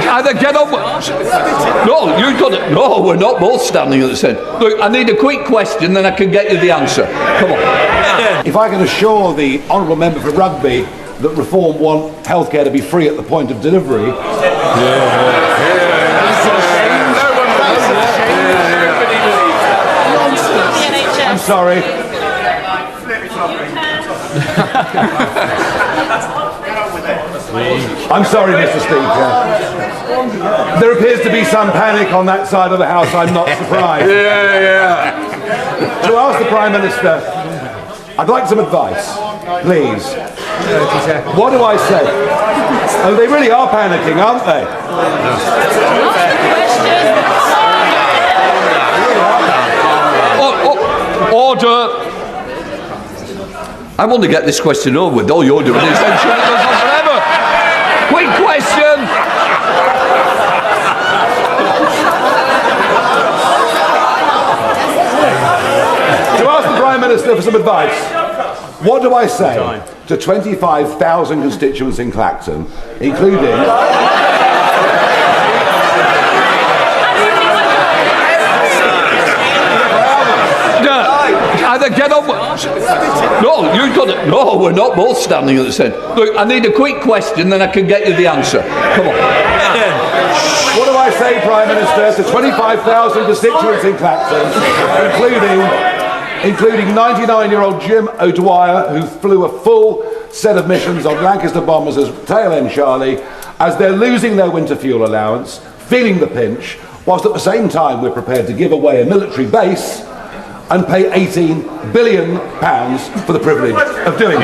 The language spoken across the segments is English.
Either get on with... No, you've got it. No, we're not both standing at the same. Look, I need a quick question, then I can get you the answer. Come on. If I can assure the honourable member for Rugby that Reform want healthcare to be free at the point of delivery... I'm sorry. I'm sorry, Mr. Speaker. There appears to be some panic on that side of the House. I'm not surprised. To ask the Prime Minister, I'd like some advice, please. What do I say? Oh, they really are panicking, aren't they? Order. I want to get this question over with. All you're doing is ensuring it goes on forever. Quick question. To ask the Prime Minister for some advice, what do I say to 25,000 constituents in Clacton, including... Either get on with... No, you've got it. No, we're not both standing at the same. Look, I need a quick question, then I can get you the answer. Come on. What do I say, Prime Minister, to 25,000 constituents in Clacton, including 99-year-old Jim O'Dwyer, who flew a full set of missions on Lancaster bombers as tail end Charlie, as they're losing their winter fuel allowance, feeling the pinch, whilst at the same time we're prepared to give away a military base and pay £18 billion for the privilege of doing so.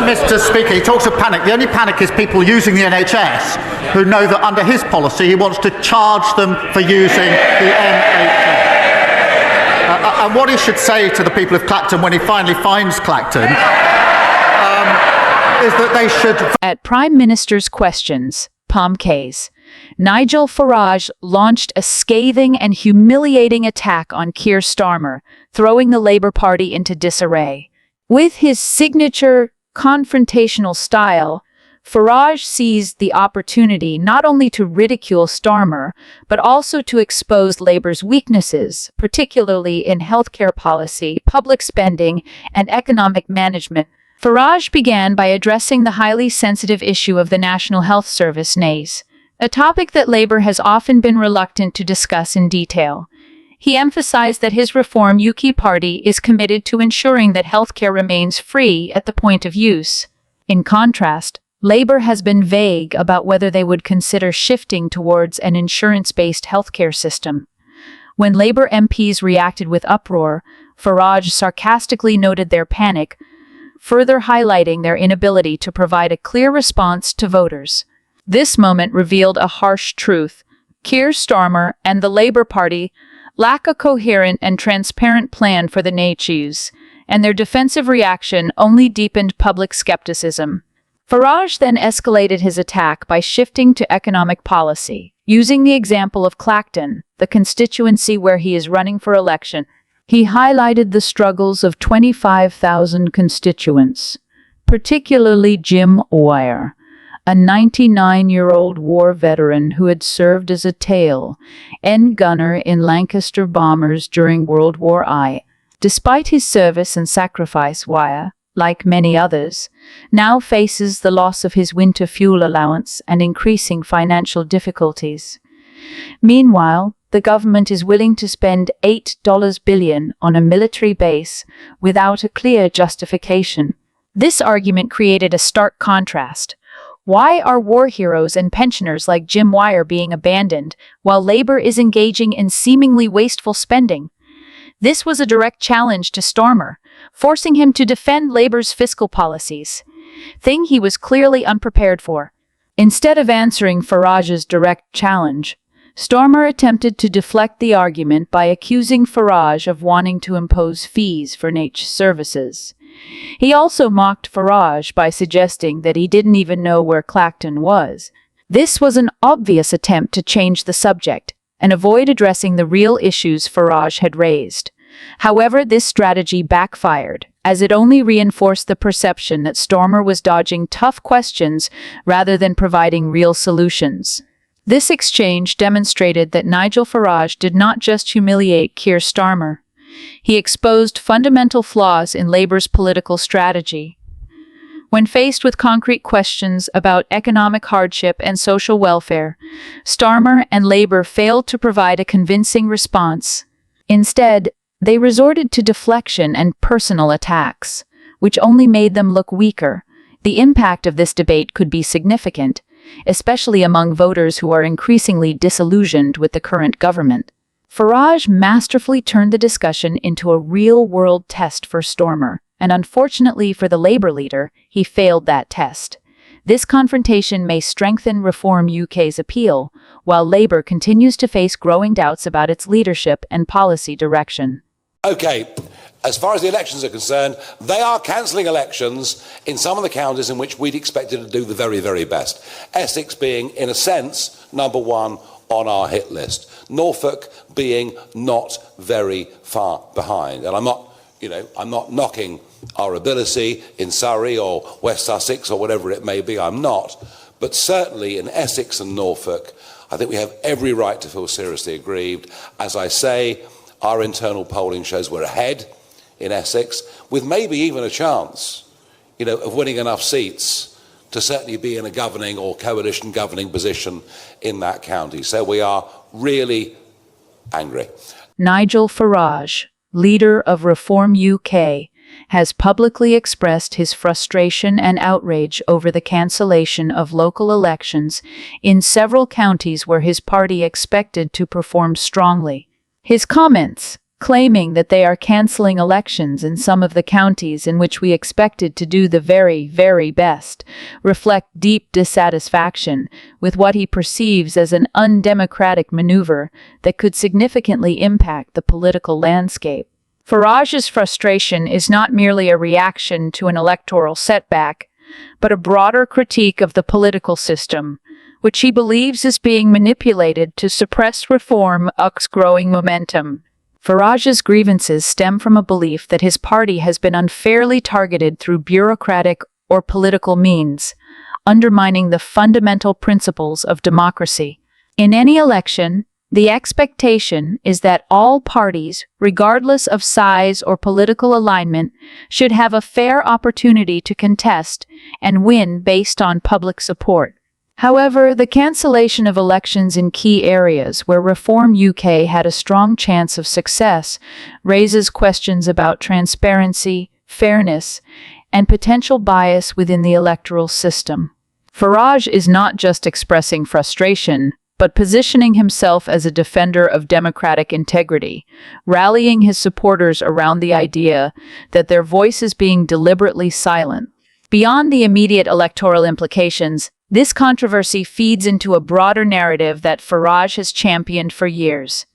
Mr. Speaker, he talks of panic. The only panic is people using the NHS who know that under his policy he wants to charge them for using the NHS. And what he should say to the people of Clacton when he finally finds Clacton is that they should... At Prime Minister's Questions, PMQs, Nigel Farage launched a scathing and humiliating attack on Keir Starmer, throwing the Labour Party into disarray. With his signature confrontational style, Farage seized the opportunity not only to ridicule Starmer, but also to expose Labour's weaknesses, particularly in healthcare policy, public spending, and economic management. Farage began by addressing the highly sensitive issue of the National Health Service NHS, a topic that Labour has often been reluctant to discuss in detail. He emphasized that his Reform UK party is committed to ensuring that healthcare remains free at the point of use. In contrast, Labour has been vague about whether they would consider shifting towards an insurance-based healthcare system. When Labour MPs reacted with uproar, Farage sarcastically noted their panic, further highlighting their inability to provide a clear response to voters. This moment revealed a harsh truth. Keir Starmer and the Labour Party lack a coherent and transparent plan for the NHS, and their defensive reaction only deepened public skepticism. Farage then escalated his attack by shifting to economic policy. Using the example of Clacton, the constituency where he is running for election, he highlighted the struggles of 25,000 constituents, particularly Jim O'Dwyer, a 99-year-old war veteran who had served as a tail-end gunner in Lancaster bombers during World War I. Despite his service and sacrifice, Dwyer, like many others, now faces the loss of his winter fuel allowance and increasing financial difficulties. Meanwhile, the government is willing to spend $8 billion on a military base without a clear justification. This argument created a stark contrast. Why are war heroes and pensioners like Jim O'Dwyer being abandoned while Labour is engaging in seemingly wasteful spending? This was a direct challenge to Starmer, forcing him to defend Labour's fiscal policies, thing he was clearly unprepared for. Instead of answering Farage's direct challenge, Starmer attempted to deflect the argument by accusing Farage of wanting to impose fees for NHS services. He also mocked Farage by suggesting that he didn't even know where Clacton was. This was an obvious attempt to change the subject and avoid addressing the real issues Farage had raised. However, this strategy backfired, as it only reinforced the perception that Starmer was dodging tough questions rather than providing real solutions. This exchange demonstrated that Nigel Farage did not just humiliate Keir Starmer. He exposed fundamental flaws in Labour's political strategy. When faced with concrete questions about economic hardship and social welfare, Starmer and Labour failed to provide a convincing response. Instead, they resorted to deflection and personal attacks, which only made them look weaker. The impact of this debate could be significant, especially among voters who are increasingly disillusioned with the current government. Farage masterfully turned the discussion into a real-world test for Starmer, and unfortunately for the Labour leader, he failed that test. This confrontation may strengthen Reform UK's appeal, while Labour continues to face growing doubts about its leadership and policy direction. OK, as far as the elections are concerned, they are cancelling elections in some of the counties in which we'd expected to do the very, very best. Essex being, in a sense, number one on our hit list. Norfolk being not very far behind. And I'm not knocking our ability in Surrey or West Sussex or whatever it may be, I'm not. But certainly in Essex and Norfolk, I think we have every right to feel seriously aggrieved. As I say, our internal polling shows we're ahead in Essex, with maybe even a chance, of winning enough seats to certainly be in a governing or coalition governing position in that county. So we are really angry. Nigel Farage, leader of Reform UK, has publicly expressed his frustration and outrage over the cancellation of local elections in several counties where his party expected to perform strongly. His comments, claiming that they are cancelling elections in some of the counties in which we expected to do the very, very best, reflect deep dissatisfaction with what he perceives as an undemocratic maneuver that could significantly impact the political landscape. Farage's frustration is not merely a reaction to an electoral setback, but a broader critique of the political system, which he believes is being manipulated to suppress Reform UK's growing momentum. Farage's grievances stem from a belief that his party has been unfairly targeted through bureaucratic or political means, undermining the fundamental principles of democracy. In any election, the expectation is that all parties, regardless of size or political alignment, should have a fair opportunity to contest and win based on public support. However, the cancellation of elections in key areas where Reform UK had a strong chance of success raises questions about transparency, fairness, and potential bias within the electoral system. Farage is not just expressing frustration, but positioning himself as a defender of democratic integrity, rallying his supporters around the idea that their voice is being deliberately silent. Beyond the immediate electoral implications, this controversy feeds into a broader narrative that Farage has championed for years,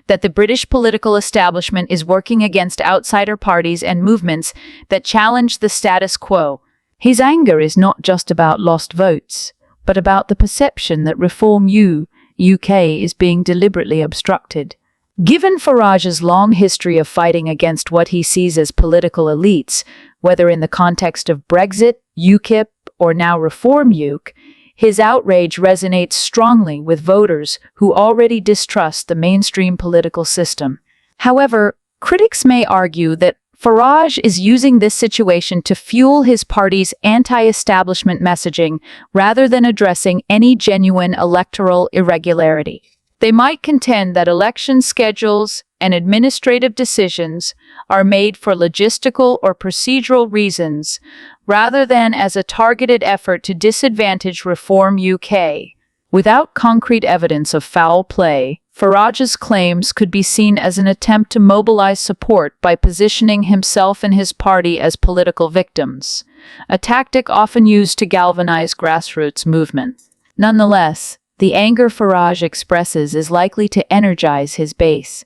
that the British political establishment is working against outsider parties and movements that challenge the status quo. His anger is not just about lost votes, but about the perception that Reform UK is being deliberately obstructed. Given Farage's long history of fighting against what he sees as political elites, whether in the context of Brexit, UKIP, or now Reform UK, his outrage resonates strongly with voters who already distrust the mainstream political system. However, critics may argue that Farage is using this situation to fuel his party's anti-establishment messaging rather than addressing any genuine electoral irregularity. They might contend that election schedules and administrative decisions are made for logistical or procedural reasons rather than as a targeted effort to disadvantage Reform UK. Without concrete evidence of foul play, Farage's claims could be seen as an attempt to mobilize support by positioning himself and his party as political victims, a tactic often used to galvanize grassroots movements. Nonetheless, the anger Farage expresses is likely to energize his base,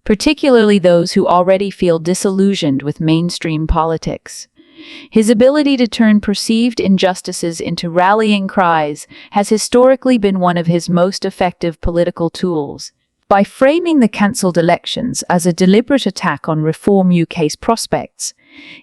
particularly those who already feel disillusioned with mainstream politics. His ability to turn perceived injustices into rallying cries has historically been one of his most effective political tools. By framing the cancelled elections as a deliberate attack on Reform UK's prospects,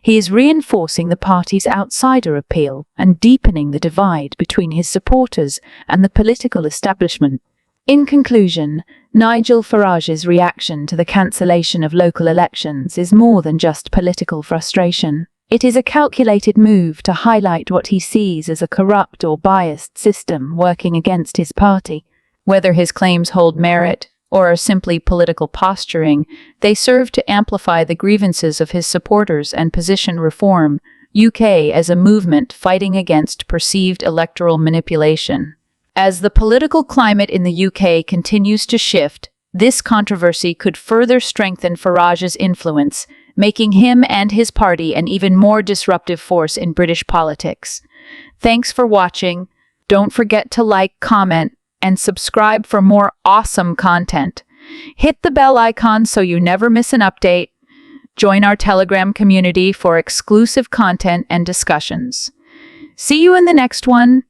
he is reinforcing the party's outsider appeal and deepening the divide between his supporters and the political establishment. In conclusion, Nigel Farage's reaction to the cancellation of local elections is more than just political frustration. It is a calculated move to highlight what he sees as a corrupt or biased system working against his party. Whether his claims hold merit or are simply political posturing, they serve to amplify the grievances of his supporters and position Reform UK as a movement fighting against perceived electoral manipulation. As the political climate in the UK continues to shift, this controversy could further strengthen Farage's influence, making him and his party an even more disruptive force in British politics. Thanks for watching. Don't forget to like, comment, and subscribe for more awesome content. Hit the bell icon so you never miss an update. Join our Telegram community for exclusive content and discussions. See you in the next one.